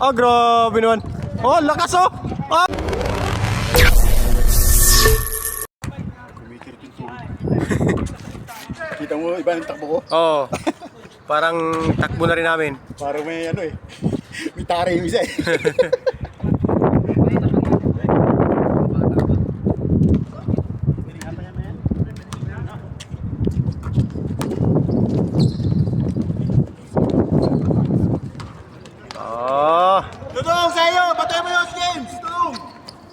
Oh, grabe naman. Oh, lakas oh. Ah. Kita mo iba yung takbo ko? Oh. Parang takbo na rin namin. Parang may ano eh. May tari yung isa eh. Oh. Dudong sa'yo! Batay mo yung James! Dudong!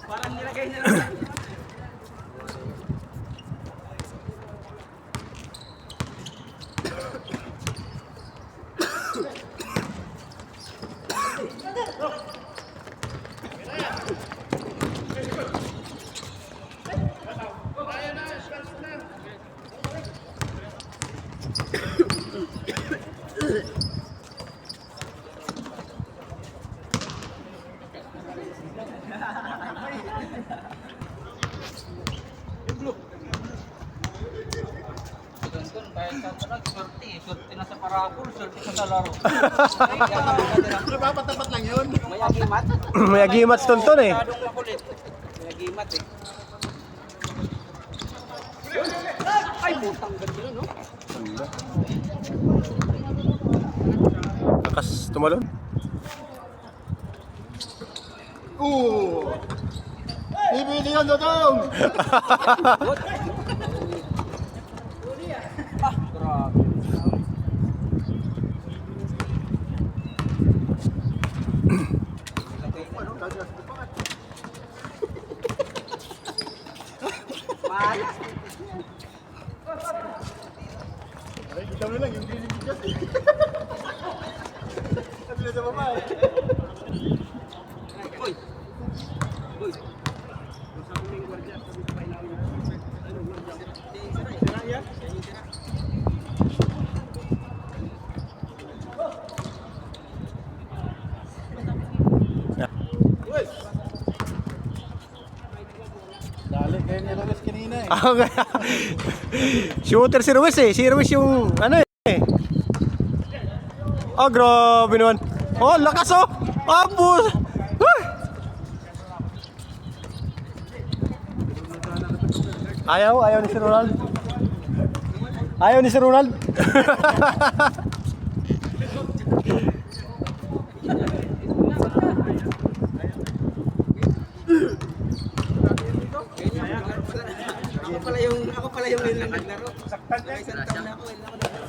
Parang nilagay na lang. Sorte na sa parapol, sorte sa laro. Napapatapat lang yun. May agimat. May agimat Tonton eh. Masyadong makulit. May agimat eh. Ay, butang ganda no? Lakas tumalon. Bibili yun, Dudong! Ah, grabe. Malas. Ay, kita mo lang yung green just eh. Sabi na sa baba eh. Uy. Uy. Dali, kayo ni Ruiz kanina eh. Ah, shooter si Ruiz eh. Si Ruiz yung ano eh. Oh, grabe naman. Oh, lakas oh. Abus. Ayaw ni si Ronald. Ayaw ni si Ronald. Ako pala yung naglaro. Saktan niya. Isang taon na ako.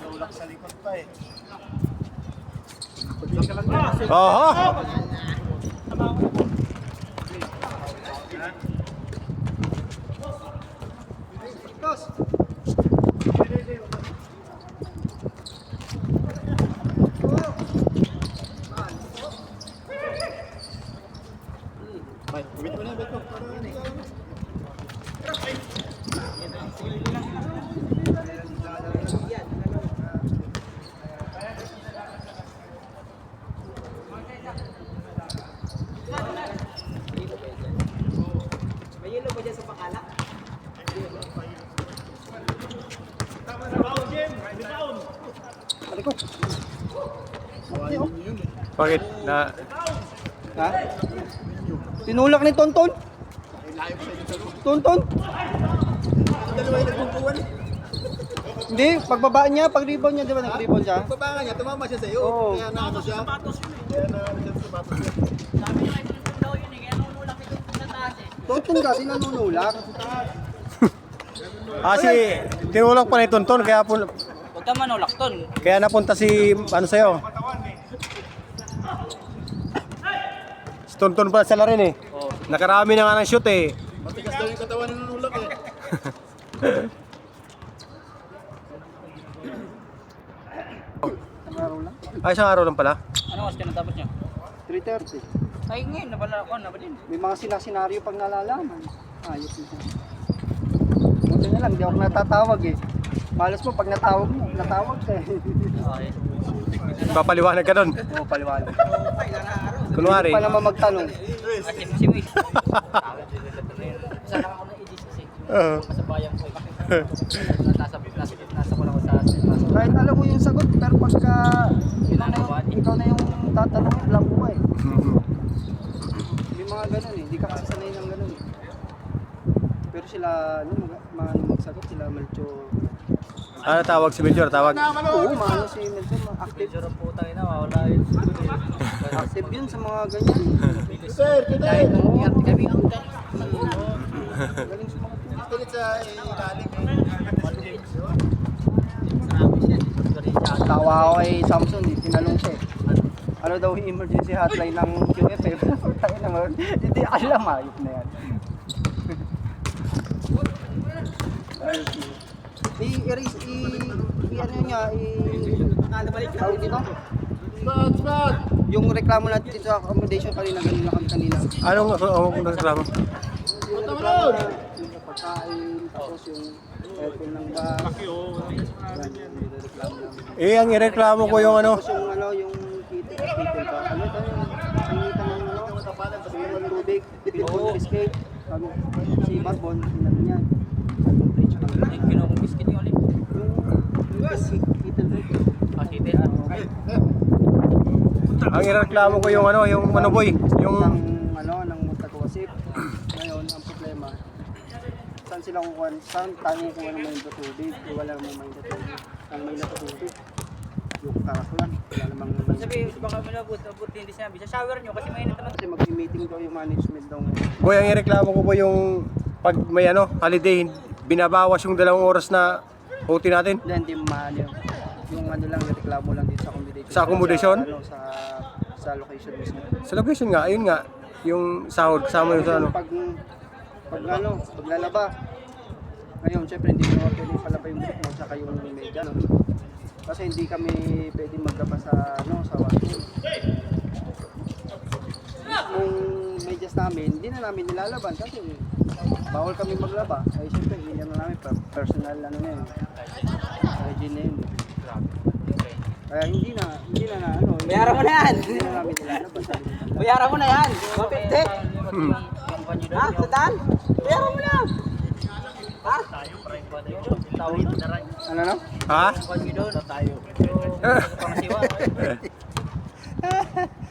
Tulak sa likod pa eh. Oho. Bay, bumit mo na, bet mo. May yelo ba dyan sa pakala? Bakit? Na Ha? Tinulak ni Tonton? Tonton? Dalawa yung nagpumpuan eh. Hindi, pagbabaan niya, pag-rebound niya, di ba nag-rebound siya? Pagbaba niya, tumama siya sa'yo. Oo. Kaya na ano siya. Kaya na ano siya sa sapatos niya. Tonton kasi nanunulak. si tinulak pa ni Tonton kaya Huwag ka manulak ton. kaya napunta si ano sa'yo. Si Tonton pa sa larin eh. Nakarami na nga ng shoot eh. Matigas daw yung katawan ng nulak eh. Ay, isang araw lang pala. Ano oras ka natapos niyo? 3:30. Ay ngayon, nabala ako na ba din? May mga sinaryo pag nalalaman. Ayos na siya. Buti na lang, di ako natatawag eh. Malas mo, pag natawag ka eh. Okay. Papaliwanag ka doon. Oo, paliwanag. Kunwari. Hindi pa naman magtanong. Kasi si Wiz. Sana ako na i-dis kasi. Sa bayang ko. Nasa ko lang ako sa. Kahit alam mo yung sagot, pero pagka Ginagawa. ikaw na yung mong tatanungin, blanco ka eh. May mga ganun eh, hindi ka kasi sanay ng ganun eh. Pero sila, ano, magsagot sila, Melchor. Ano tawag si Major? Tawag? Oo, maano si Melchor, active. Picture ang putang ina, wala yun. Active yun sa mga ganyan. Sir, kita eh. Kami ang Galing sa mga Pilit sa ilalim eh. tawa ako kay Samson, tinanong siya eh. Ano daw yung emergency hotline ng QF eh. Tayo naman, hindi alam ayop na yan. Ano niya, tawag dito? Spot! Yung reklamo natin sa accommodation kanina, ganun lang kami kanina. Anong reklamo? Yung reklamo na yung pagkain, tapos yung aircon ng bus. Yan, yung reklamo namin. Eh, ang ireklamo ko yung ano. Tapos yung ano, yung kita ba? Ano ito yung pangita ng ano, yung tubig, tipid biscuit. Ano, si Barbon, sinano niya. Yung kinukong biscuit yung ulit. Yung kita break. Pakite. Ang ireklamo ko yung ano, yung ano boy. Yung Ng ano, ng Mutagwasip. Ngayon, ang problema, saan sila kukuha, saan tayo kukuha ng main tubig? Wala namang main tubig. Ang main tubig, yung karaklan, wala namang main Sabi, baka malabot, hindi sinabi. Sa shower nyo, kasi mainit naman. Kasi mag-meeting daw yung management daw. boy, ang ireklamo ko po yung pag may ano, holiday, binabawas yung 2 oras na OT natin. Hindi maano yung ano lang, yung reklamo lang dito sa accommodation. Sa accommodation? Sa, ano, sa location mismo. Sa location nga, ayun nga, yung sahod kasama yung sa ano. Pag ano, paglalaba. Ngayon, syempre hindi mo pwede palaba yung book mo saka yung media, no? Kasi hindi kami pwede maglaba sa ano, sa washroom. Yung medyas namin, hindi na namin nilalaban kasi bawal kami maglaba. Ay syempre, hindi na namin personal ano na yun. Hygiene na yun. Kaya hindi na ano. Bayaran mo na yan! Hindi na namin nilalaban. Bayaran mo na yan! 150! Ha? Sandaan? Bayaran mo na! Ha? Ano no? Ha?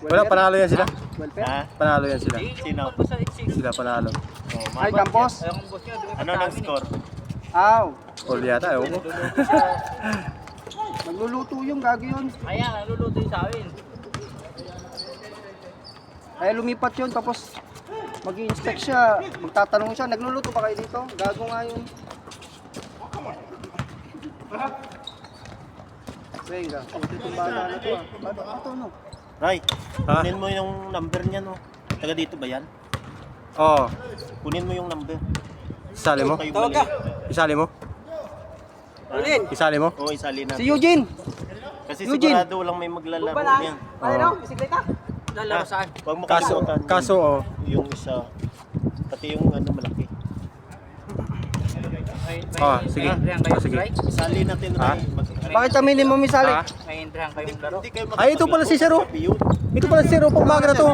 Wala, panalo yan sila. Welfare? Panalo yan sila. Sino? Sila panalo. Ay, Campos? Ano nang score? Aw, All yata, ewan ko. magluluto yung gago yun. Kaya, naluluto yung sa amin. Kaya lumipat yun, tapos mag-i-inspect siya, magtatanong siya, nagluluto ba kayo dito? Gago nga yun. Venga, itong bata na to ah. Bata ka to no? Ray, Ha? kunin mo yung number niya no. Taga dito ba yan? Oo. Kunin mo yung number. Isali mo? Kayo Tawag mali. ka. Isali mo? Ulin! Isali mo? Oo, isali na. Si Eugene! Kasi Eugene. sigurado walang may maglalaro niyan. Oo. Bisikleta? Lalaro saan? Huwag mo Kaso, kalimutan. kaso, oh. Yung isa. Pati yung ano malaki. Ah, sige. Ah, sige. Isali natin Ha? Ray. Bakit kami hindi mo misali? Ha? May intrihan kayong laro. Hindi kayo Ay, ito pala si Sir, oh. Yun. Ito pala si Sir, oh. Pang umaga na to.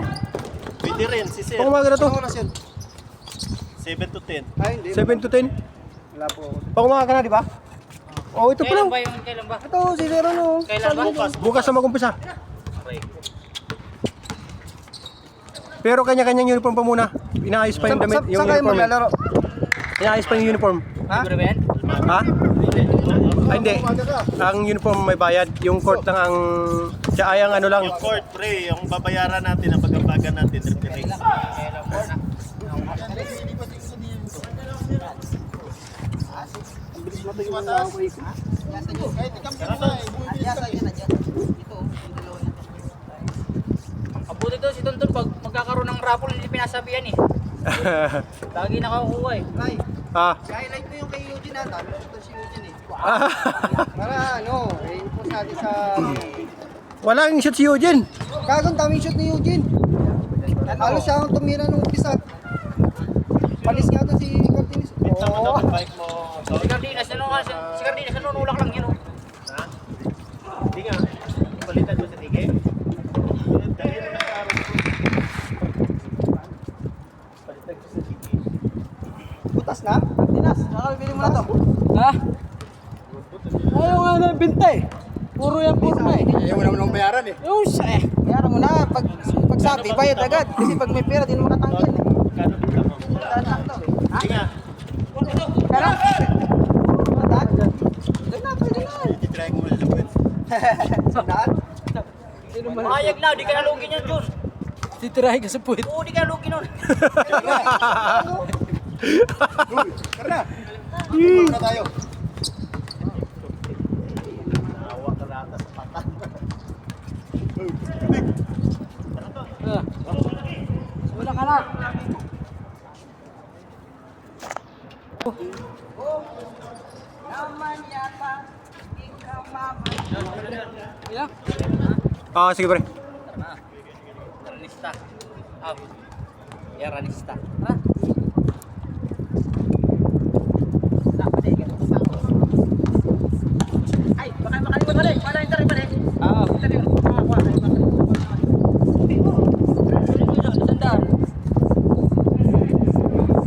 Pwede rin si Sir. Pang umaga na to. Ano oras yun? 7 to 10. Ay, hindi. 7 to 10. Wala po ako. Pang umaga ka na, di ba? Oh, ito Kailan pala. ba yung kailan ba? Ito, si Sir ano? Kailan ba? Bukas. Bukas na mag-umpisa. Okay. Pero kanya-kanyang uniform pa muna. Inaayos pa yung damit, yung Saan kayo uniform. maglalaro? Inaayos pa yung uniform. Ha? Siguro ba yan? Ha? Ay, hindi. Ang uniform may bayad. Yung court lang ang... Siya ay ang ano lang. Yung court, pre, yung babayaran natin, ang pagkabagan natin, referee. Kailan ba na? Ang bilis matayo ng away ko. Abuti daw si Tonton pag magkakaroon ng raffle hindi pinasabihan eh. Lagi nakakuha eh. Ray, Ah. highlight mo yung kay Eugene ha. Dami ito si Eugene eh. Ah. Para ano, i-post natin sa... Walang shot si Eugene. Gagong daming shoot ni Eugene. Halos siya ang tumira nung umpisa. Palis nga ito si Cortines. Minsan mo Oo. dapat bike mo. Si Cardenas, si Cardenas, nanunulak lang yun oh. Ha? Hindi nga. Palitan mo sa tige. Dali na lang araw ko. Palitan ko sa tige. Butas na? Cortines, nakabili mo na to. Ha? Ayaw nga na bintay. Puro yan puro na eh. Ayaw mo naman ng bayaran eh. Yung sa eh. Bayaran mo na. Pag sabi, bayad agad. Kasi pag may pera, di mo makatanggal eh. Kano din mo? Saan lang to eh. Ha? Sige nga. Pero? Sandaan? Doon na, pwede na. I-try ko muna sa puwet. Sandaan? Sino man? Ayag na, di ka nalugin yan, Jun. Titirahin ka sa puwit. Oo, di ka nalugin nun. Tara na. Muna tayo. Awa ka rata sa patang. Wala ka na. Naman yata, ikaw mama. Ilang? Ah, sige pre. Ranista. Ya, ranista. Ha? Ay, baka makalimutan rin. Wala yung tarin pa rin. Oo. Sandaan.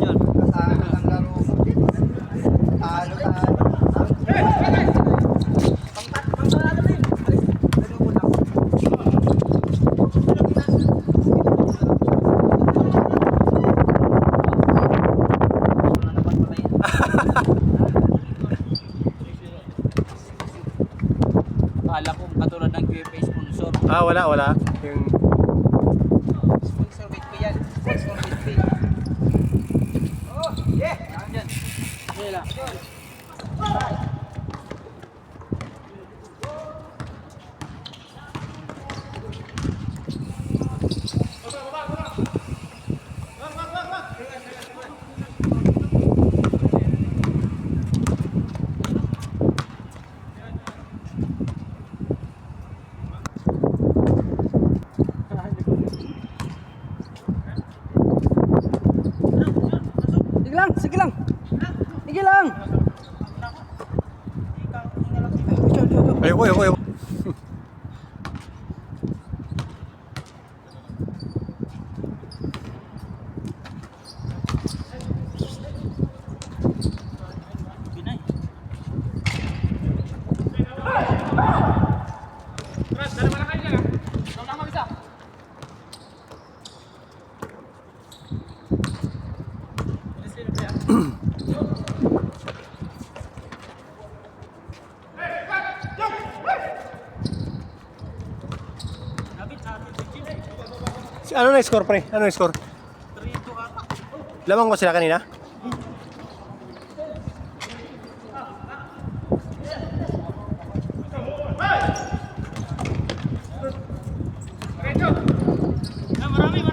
Yun. Talo ang laro mo. Talo. Kala ko katulad ng QFA sponsor. Ah, wala. Yung Sponsor with ko yan. Sponsor with me. Oh, yeah. Andyan. Yan lang. Sige lang. Sige lang. ayoko. Pinay. Ano na score pre? Ano na score? 3-2 ata. Lamang ko sila kanina? Marami.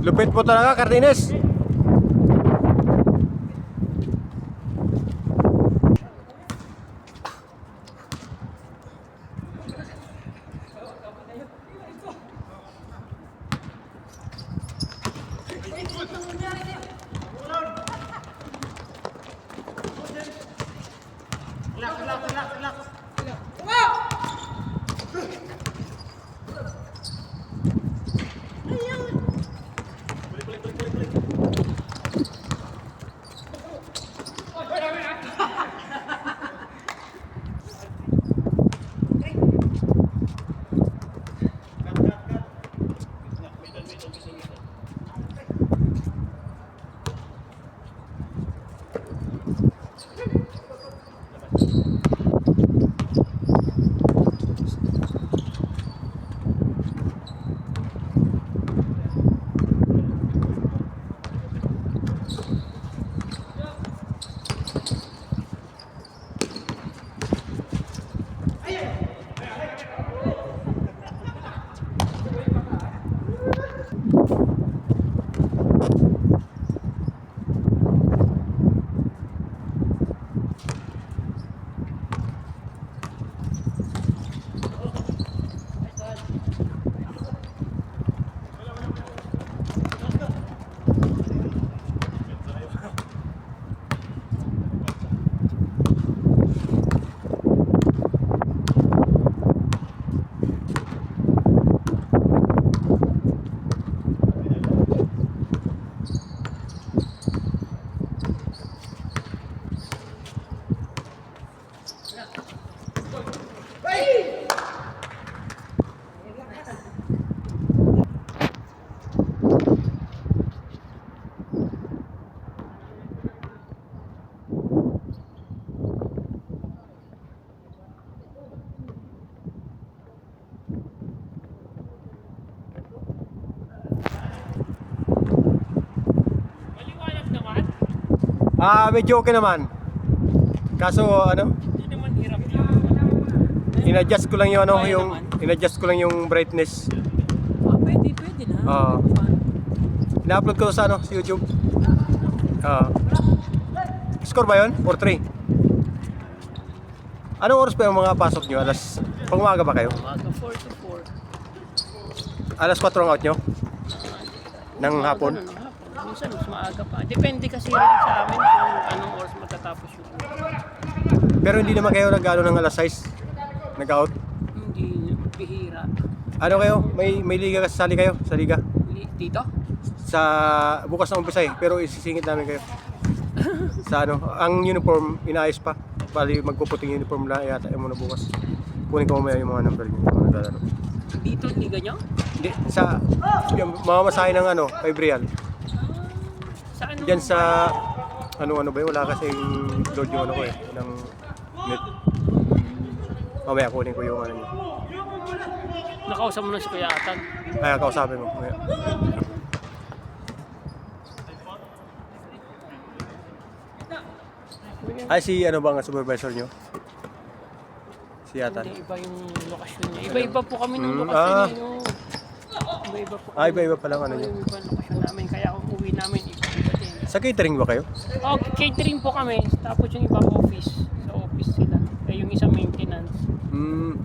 Lupit po talaga, Cardines. Maliwanag naman. Medyo okay naman. Kaso ano, Hindi naman hirap yun. in-adjust ko lang yung ano, Kaya yung naman. in-adjust ko lang yung brightness. Pwede na. Oo. Ina-upload ko sa ano, sa YouTube. Score ba yun? 4-3. Anong oras pa yung mga pasok nyo? Pang umaga ba kayo? Umaga 4 to 4. Alas 4 ang out nyo? Ng hapon? Ganun, ng hapon. Minsan mas maaga pa. Depende kasi rin sa amin kung anong oras matatapos yung Pero hindi naman kayo nag-ano ng alas 6? Nag-out? hindi bihira. Ano kayo? May liga kasi sali kayo? Sa liga? Dito? Sa bukas na umpisa eh. Pero isisingit namin kayo. Sa ano? Ang uniform, inaayos pa. Bali magpuputing uniform lang yata yung muna bukas. Kunin ko mamaya yung mga number nyo. Mga naglalaro. Dito liga nyo? Hindi, sa yung mamamasahe ng ano, 5 real. Sa ano? Diyan sa ano ba yun? Wala kasing load yung ano ko eh. Ng net. Mamaya kunin ko yung ano nyo. Nakausap mo na si Kuya Atan. Kaya kausapin mo. Mamaya. Ay, si ano ba ang supervisor nyo? Si Atan. Hindi, iba yung lokasyon niya. Iba-iba po kami ng Mm, lokasyon ah. niyo. Iba-iba po kami. Ah, iba-iba pa lang ano nyo. Yung iba lokasyon namin. Kaya kung uwi namin, iba-iba din. Sa catering ba kayo? Oh, catering po kami. Tapos yung iba office. Sa office sila. Yung isa maintenance. Hmm.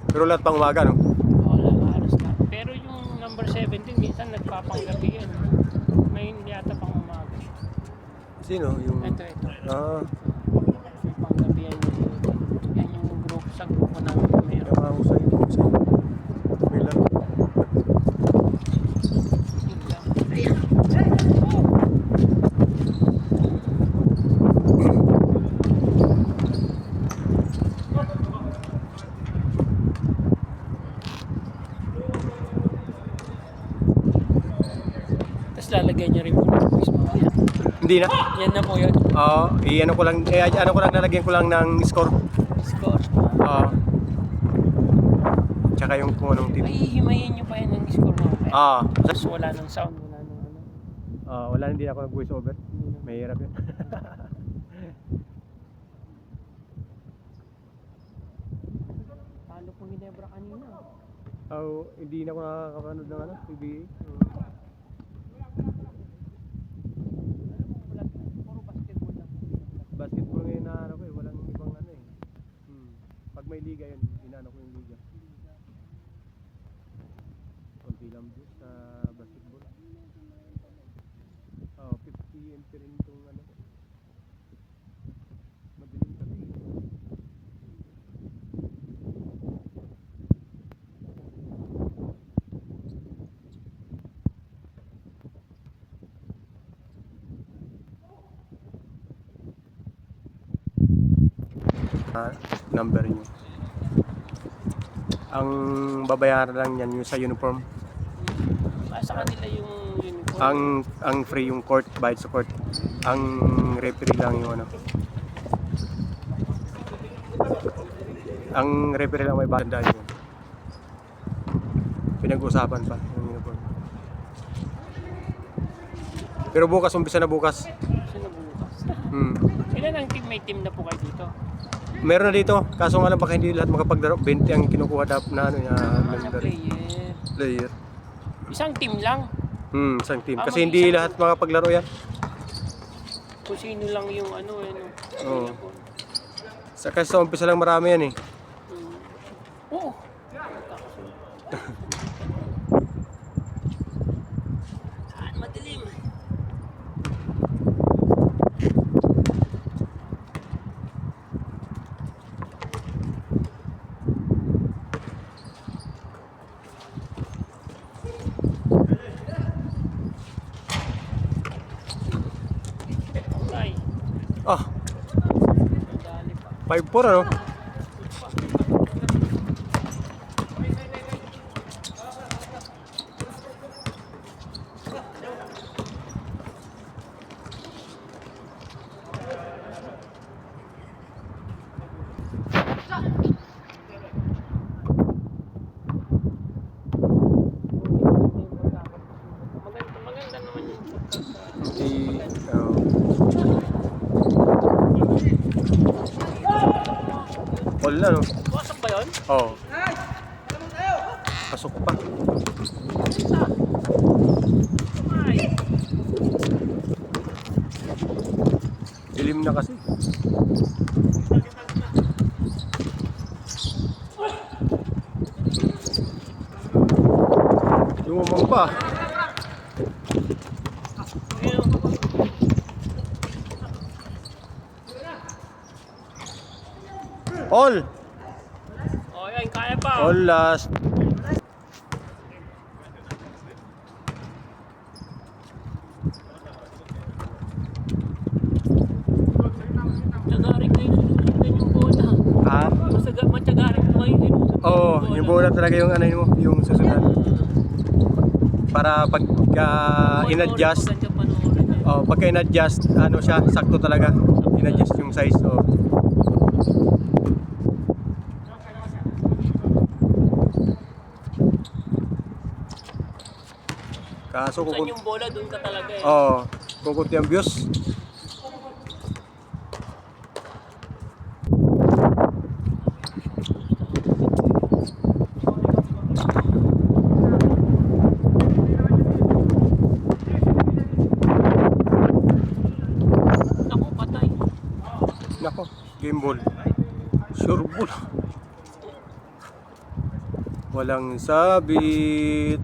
Pero lahat pang umaga, no? Wala, halos na. Pero yung number 17, minsan nagpapanggabi yan. May yata pang umaga. Sino? Yung... Ito. Ah, May panggabi yan. Yan yung group sa grupo namin. Meron. kamahusay. May lang. Tapos lalagyan niya rin po ng quiz mamaya. Hindi na? Yan na po yun. Oo, i-ano ko lang, ano ko lang, nalagyan ko lang ng score. Score. Oo. Tsaka yung kung anong team. Ay, himayin niyo pa yan ng score mamaya. Ah, Tapos wala nang sound, wala nang ano. wala, hindi ako nag-voice over. Mahirap yun. Talo po Ginebra kanina. Hindi na ako nakakapanood ng ano, PBA. Wala, puro basketball lang. Basketball ngayon na ano ko eh, walang ibang ano eh. Pag may liga yun, inaano ko yung liga. Konti lang din sa basketball. 50 MP rin itong ano ko. Madaling sabihin. Number nyo. Ang babayaran lang yan yung sa uniform. Sa kanila yung uniform. Ang free yung court, bayad sa court. Ang referee lang yung ano. Ang referee lang may bayad yun. Pinag-usapan pa yung uniform. Pero bukas, umpisa na bukas. Sinubukas. Ilan ang team? May team na po kayo dito? Meron na dito, kaso nga lang baka hindi lahat makapaglaro. 20 ang kinukuha na ano na member. Player. Isang team lang. Isang team. Ah, Kasi hindi mag-isang lahat makapaglaro yan. Kung sino lang yung ano. Oo. Kasi sa umpisa lang marami yan eh. Oo. Madilim. Ay. Ah, 5-4 ano? Maganda naman yung Hindi, all na no? Wasap ba yun? Oo. Pasok pa. Ay, Dilim na kasi. Lumamang pa. All! oh yan, kaya pa. All last. Tsagarik na yung sinusundan yung bola. Ha? Matsagarik mo yung sinusundan Oo, yung bola talaga yung ano mo, yung susunod. Para pagka in-adjust, pagka in-adjust, ano siya, sakto talaga. In-adjust yung size. So, kaso Saan kukun... yung bola, doon ka talaga eh. Oo, kukunti ang views. Ako, patay. Nako, game ball. Sure ball. Walang sabit.